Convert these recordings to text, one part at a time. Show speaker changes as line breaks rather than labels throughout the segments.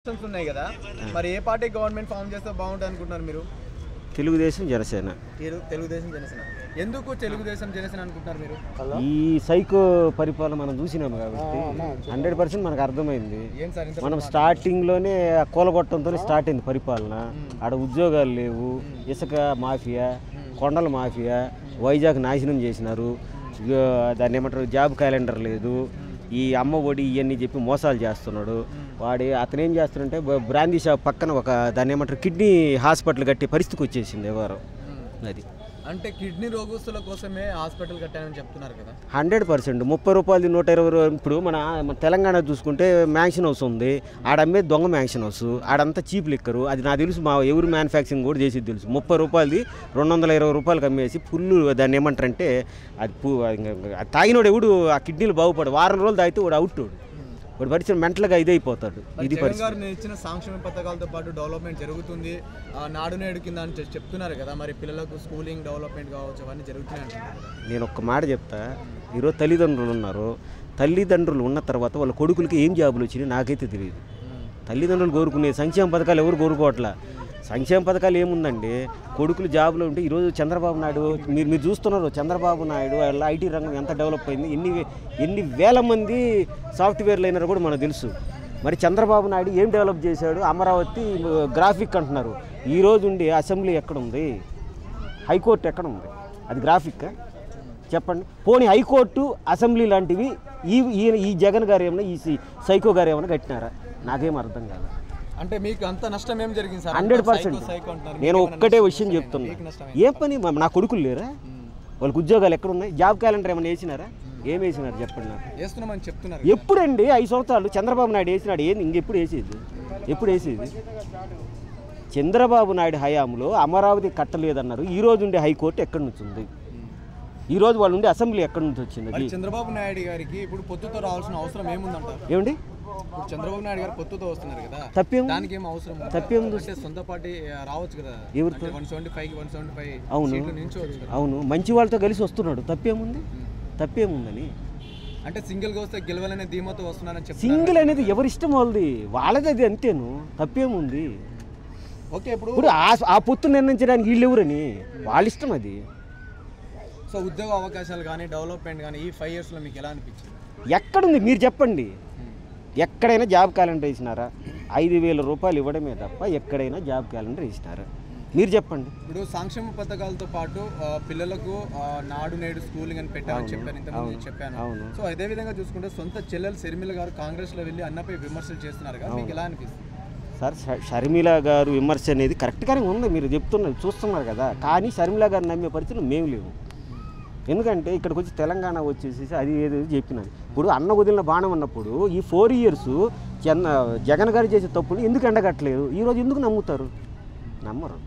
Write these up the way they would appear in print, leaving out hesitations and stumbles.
ఉన్నాయి కదా, మరి ఏ పార్టీ గవర్నమెంట్ ఫామ్ చేస్తే బాగుంటుంది అనుకుంటున్నారు మీరు?
తెలుగుదేశం జనసేన.
తెలుగుదేశం జనసేన. ఎందుకు తెలుగుదేశం జనసేన అనుకుంటున్నారు మీరు?
ఈ సైకో పరిపాలన మనం చూసినాము కాబట్టి 100% మనకు అర్థమైంది. మనం స్టార్టింగ్లోనే కూలగొట్టడంతో స్టార్ట్ అయింది పరిపాలన. ఆడ ఉద్యోగాలు లేవు, ఇసుక మాఫియా, కొండల మాఫియా, వైజాగ్ నాశనం చేసినారు. దాన్ని ఏమంటారు, జాబ్ క్యాలెండర్ లేదు, ఈ అమ్మ ఒడి ఇవన్నీ చెప్పి మోసాలు చేస్తున్నాడు. అతను ఏం చేస్తున్నాడంటే బ్రాందీ షాప్ పక్కన ఒక దాన్ని ఏమంటారు కిడ్నీ హాస్పిటల్ కట్టే పరిస్థితికి వచ్చేసింది ఎవరు. అది
అంటే కిడ్నీ రోగస్తుల కోసమే హాస్పిటల్ కట్టానని చెప్తున్నారు కదా.
100% 30 రూపాయలు 120. ఇప్పుడు మన తెలంగాణ చూసుకుంటే మ్యాన్షన్ హౌస్ ఉంది, ఆడమ్మే దొంగ మ్యాన్షన్ హౌస్, ఆడంతా చీప్ లిక్కరు. అది నాకు తెలుసు, మా ఎవరు మ్యానుఫ్యాక్చరింగ్ కూడా చేసేది తెలుసు. 30 రూపాయలది 220 రూపాయలకి అమ్మేసి ఫుల్ దాన్ని ఏమంటారంటే అది తాగినోడు ఎవడు ఆ కిడ్నీలు బాగుపడు, వారం రోజులు తాగితే వాడు అవుట్, వాడు పరిస్థితి మెంటల్గా ఇదైపోతాడు. ఇది
పరిస్థితి. ఇచ్చిన సంక్షేమ పథకాలతో పాటు డెవలప్మెంట్ జరుగుతుంది, నాడు నేడు కింద అని చెప్తున్నారు కదా, మరి పిల్లలకు స్కూలింగ్ డెవలప్మెంట్ కావచ్చు అవన్నీ జరుగుతున్నాయి.
నేను ఒక్క మాట చెప్తా, ఈరోజు తల్లిదండ్రులు ఉన్నారు, తల్లిదండ్రులు ఉన్న తర్వాత వాళ్ళ కొడుకులకి ఏం జాబులు వచ్చినాయి నాకైతే తెలియదు. తల్లిదండ్రులు కోరుకునే సంక్షేమ పథకాలు ఎవరు కోరుకోవట్లా. సంక్షేమ పథకాలు ఏముందండి, కొడుకులు జాబులో ఉంటే ఈరోజు చంద్రబాబు నాయుడు మీరు చూస్తున్నారు, చంద్రబాబు నాయుడు వాళ్ళ ఐటీ రంగం ఎంత డెవలప్ అయింది, ఎన్ని వేల మంది సాఫ్ట్వేర్లు అయినారో కూడా మనకు తెలుసు. మరి చంద్రబాబు నాయుడు ఏం డెవలప్ చేశాడు? అమరావతి గ్రాఫిక్ అంటున్నారు, ఈరోజు ఉండి అసెంబ్లీ ఎక్కడుంది, హైకోర్టు ఎక్కడ ఉంది, అది గ్రాఫిక్ చెప్పండి. పోనీ హైకోర్టు అసెంబ్లీ లాంటివి ఈ జగన్ గారు ఏమైనా ఈ సైకో గారు ఏమైనా కట్టినారా? నాకేం అర్థం కాదు.
అంటే మీకు అంత నష్టం ఏం జరిగింది సార్?
100%. నేను ఒక్కటే విషయం చెప్తున్నా, ఏ పని నా కొడుకులు లేరా, వాళ్ళకి ఉద్యోగాలు ఎక్కడ ఉన్నాయి, జాబ్ క్యాలెండర్ ఏమైనా వేసినారా? ఏం వేసినారు చెప్పండి నాకు.
వేస్తున్నామని చెప్తున్నారు.
ఎప్పుడండి 5 సంవత్సరాలు చంద్రబాబు నాయుడు వేసినాడు, ఏంది ఇంకెప్పుడు వేసేది? ఎప్పుడు వేసేది? చంద్రబాబు నాయుడు హయాంలో అమరావతి కట్టలేదన్నారు, ఈ రోజు ఉండే హైకోర్టు ఎక్కడి నుంచి ఉంది, ఈ రోజు వాళ్ళు ఉండే అసెంబ్లీ ఎక్కడి నుంచి వచ్చింది?
చంద్రబాబు నాయుడు గారికి ఇప్పుడు పొత్తుతో రావాల్సిన అవసరం ఏముందంటారు?
ఏమండి,
చంద్రబాబు నాయుడు గారు పొత్తుతో వస్తున్నారు కదా,
తప్పేం,
దానికి ఏం అవసరం?
తప్పేం,
సొంత పార్టీ రావచ్చు కదా, 175
అవును అవును, మంచి వాళ్ళతో కలిసి వస్తున్నాడు, తప్పేముంది? తప్పేముందని
అంటే సింగిల్ గా వస్తే గెలవాలనే ధీమాతో వస్తున్నారని చెప్పి.
సింగిల్ అనేది ఎవరిష్టం వాళ్ళది అది అంతేను, తప్పేముంది?
ఓకే,
ఇప్పుడు ఆ పొత్తు నిర్ణయించడానికి వీళ్ళు ఎవరని వాళ్ళ ఇష్టం అది.
సో ఉద్యోగ అవకాశాలు కానీ డెవలప్మెంట్ కానీ ఈ 5 yearsలో మీకు ఎలా అనిపించింది?
ఎక్కడుంది మీరు చెప్పండి? ఎక్కడైనా జాబ్ క్యాలెండర్ వేసినారా? 5,000 రూపాయలు ఇవ్వడమే తప్ప ఎక్కడైనా జాబ్ క్యాలెండర్ వేసినారా? మీరు చెప్పండి.
ఇప్పుడు సంక్షేమ పథకాలతో పాటు పిల్లలకు నాడు నేడు స్కూలింగ్ అని పెట్టామని చెప్పాను, ఇంతకుముందు చెప్పాను. సో అదే విధంగా చూసుకుంటే సొంత చెల్లెలు షర్మిల గారు కాంగ్రెస్లో వెళ్ళి అన్నపై విమర్శలు చేస్తున్నారు కదా, మీకు ఎలా అనిపిస్తుంది?
సార్, షర్మిల గారు విమర్శ అనేది కరెక్ట్గానే ఉంది, మీరు చెప్తున్నారు చూస్తున్నారు కదా. కానీ షర్మిల గారు నమ్మే పరిస్థితులు మేము లేవు. ఎందుకంటే ఇక్కడికి వచ్చి తెలంగాణ వచ్చేసి అది ఏదో చెప్పినది. ఇప్పుడు అన్న వదిలిన బాణం అన్నప్పుడు ఈ 4 years జగన్ గారు చేసే తప్పులు ఎందుకు ఎండగట్టలేదు? ఈరోజు ఎందుకు నమ్ముతారు? నమ్మరు,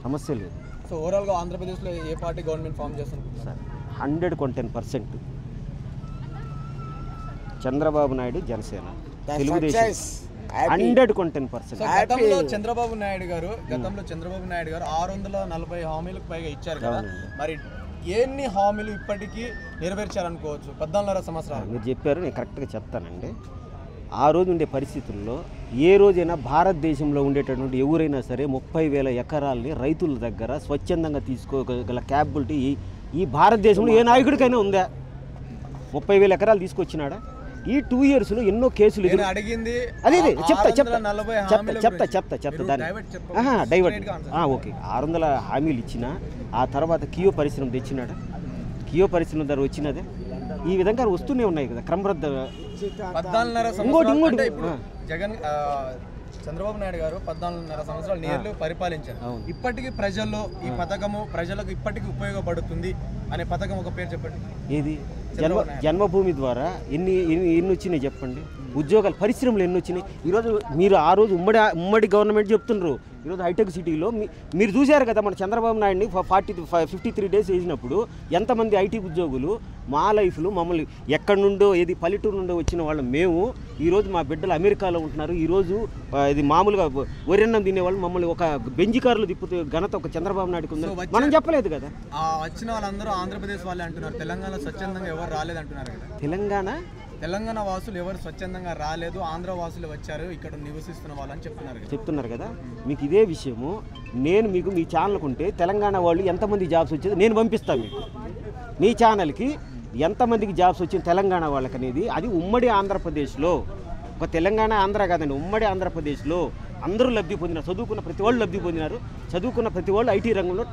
సమస్య లేదు.
సో ఓవరాల్గా ఆంధ్రప్రదేశ్లో ఏ పార్టీ గవర్నమెంట్ ఫామ్ చేస్తుంది
సార్? 110% చంద్రబాబు నాయుడు జనసేన, తెలుగుదేశం 110%.
గతంలో చంద్రబాబు నాయుడు గారు 640 హామీలకు పైగా ఇచ్చారు కదా, మరి ఎన్ని హామీలు ఇప్పటికీ నెరవేర్చారనుకోవచ్చు 14.5 సంవత్సరాలు?
మీరు చెప్పారు, నేను కరెక్ట్గా చెప్తానండి. ఆ రోజు ఉండే పరిస్థితుల్లో ఏ రోజైనా భారతదేశంలో ఉండేటటువంటి ఎవరైనా సరే 30,000 ఎకరాలని రైతుల దగ్గర స్వచ్ఛందంగా తీసుకోగల క్యాపబిలిటీ ఈ భారతదేశంలో ఏ నాయకుడికైనా ఉందా? 30,000 ఎకరాలు తీసుకొచ్చినాడా? ఈ 2 yearsలో ఎన్నో కేసులు
అడిగింది.
అదే చెప్తా డైవర్ట్. ఓకే, 600 హామీలు ఇచ్చినా ఆ తర్వాత కియో పరిశ్రమ తెచ్చినాడా? కియో పరిశ్రమ ధర వచ్చినదే. ఈ విధంగా వస్తూనే ఉన్నాయి కదా క్రమబద్ధ.
14.5 జగన్ చంద్రబాబు నాయుడు గారు 14.5 సంవత్సరాలు నేర్లు పరిపాలించారు. ఇప్పటికీ ప్రజల్లో ఈ పథకము ప్రజలకు ఇప్పటికీ ఉపయోగపడుతుంది అనే పథకం ఒక పేరు చెప్పండి.
ఏది? జన్మభూమి ద్వారా ఎన్ని వచ్చినాయి చెప్పండి? ఉద్యోగాలు, పరిశ్రమలు ఎన్ని వచ్చినాయి? ఈరోజు మీరు ఆ రోజు ఉమ్మడి గవర్నమెంట్ చెప్తున్నారు, ఈరోజు హైటెక్ సిటీలో మీరు చూశారు కదా, మన చంద్రబాబు నాయుడిని 53 days వేసినప్పుడు ఎంతమంది ఐటీ ఉద్యోగులు మా లైఫ్లో మమ్మల్ని ఎక్కడి నుండో పల్లెటూరు నుండో వచ్చిన వాళ్ళు మేము ఈరోజు మా బిడ్డలు అమెరికాలో ఉంటున్నారు. ఈరోజు ఇది మామూలుగా వరెన్నం తినేవాళ్ళు మమ్మల్ని ఒక బెంజి కారులో తిప్పుతూ ఘనత ఒక చంద్రబాబు నాయుడుకు ఉంది. మనం చెప్పలేదు కదా.
వచ్చిన వాళ్ళందరూ ఆంధ్రప్రదేశ్ వాళ్ళే అంటున్నారు, తెలంగాణ స్వచ్ఛందంగా ఎవరు రాలేదంటున్నారు కదా.
తెలంగాణ
తెలంగాణ వాసులు ఎవరు స్వచ్ఛందంగా రాలేదు, ఆంధ్ర వాసులు వచ్చారు ఇక్కడ నివసిస్తున్న వాళ్ళని చెప్తున్నారు
కదా. మీకు ఇదే విషయము నేను మీకు మీ ఛానల్కి ఉంటే తెలంగాణ వాళ్ళు ఎంతమంది జాబ్స్ వచ్చేది నేను పంపిస్తాను మీకు. మీ ఛానల్కి ఎంతమందికి జాబ్స్ వచ్చింది తెలంగాణ వాళ్ళకి అనేది అది ఉమ్మడి ఆంధ్రప్రదేశ్లో, ఒక తెలంగాణ ఆంధ్ర కాదండి, ఉమ్మడి ఆంధ్రప్రదేశ్లో అందరూ లబ్ధి పొందినారు. చదువుకున్న ప్రతి వాళ్ళు లబ్ధి పొందినారు. చదువుకున్న ప్రతి వాళ్ళు ఐటీ రంగంలో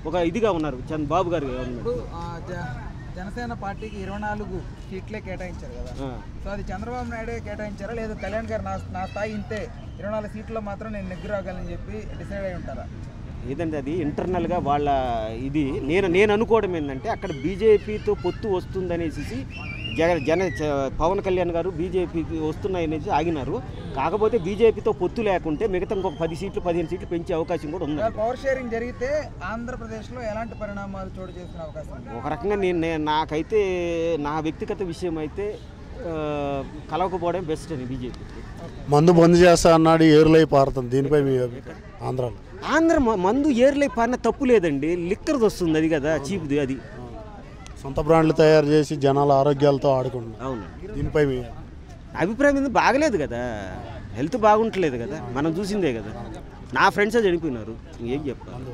ఒక ఇదిగా ఉన్నారు. చంద్రబాబు గారు
జనసేన పార్టీకి 24 సీట్లే కేటాయించారు కదా, సో అది చంద్రబాబు నాయుడే కేటాయించారా లేదా కళ్యాణ్ గారు నా స్థాయి ఇంతే 24 సీట్లో మాత్రం నేను నెగ్గురాగలని చెప్పి డిసైడ్ అయి ఉంటారా?
ఏదంటే అది ఇంటర్నల్గా వాళ్ళ ఇది నేను అనుకోవడం ఏంటంటే అక్కడ బీజేపీతో పొత్తు వస్తుందనేసి పవన్ కళ్యాణ్ గారు బీజేపీకి వస్తున్నాయనేసి ఆగినారు. కాకపోతే బీజేపీతో పొత్తు లేకుంటే మిగతా ఇంకొక 10 సీట్లు 15 సీట్లు పెంచే అవకాశం కూడా ఉంది.
పవర్ షేరింగ్ జరిగితే ఆంధ్రప్రదేశ్లో ఎలాంటి పరిణామాలు చోటు చేసుకునే అవకాశం ఉంది?
ఒక రకంగా నాకైతే నా వ్యక్తిగత విషయం అయితే కలవకపోవడం బెస్ట్ అని బీజేపీ.
మందు బంద్ చేస్తా అన్నాడు, ఏరులై పారుతుంది. దీనిపై మీ
ఆంధ్ర మందు ఏర్లై పారిన తప్పు లేదండి, లిక్కర్ది వస్తుంది అది కదా చీప్ది. అది
సొంత బ్రాండ్లు తయారు చేసి జనాల ఆరోగ్యాలతో ఆడుకుంటున్నారు.
అవును,
దీనిపై మీ
అభిప్రాయం బాగలేదు కదా, హెల్త్ బాగుంటలేదు కదా, మనం చూసిందే కదా. నా ఫ్రెండ్సే చనిపోయినారు, ఏం చెప్పాలి.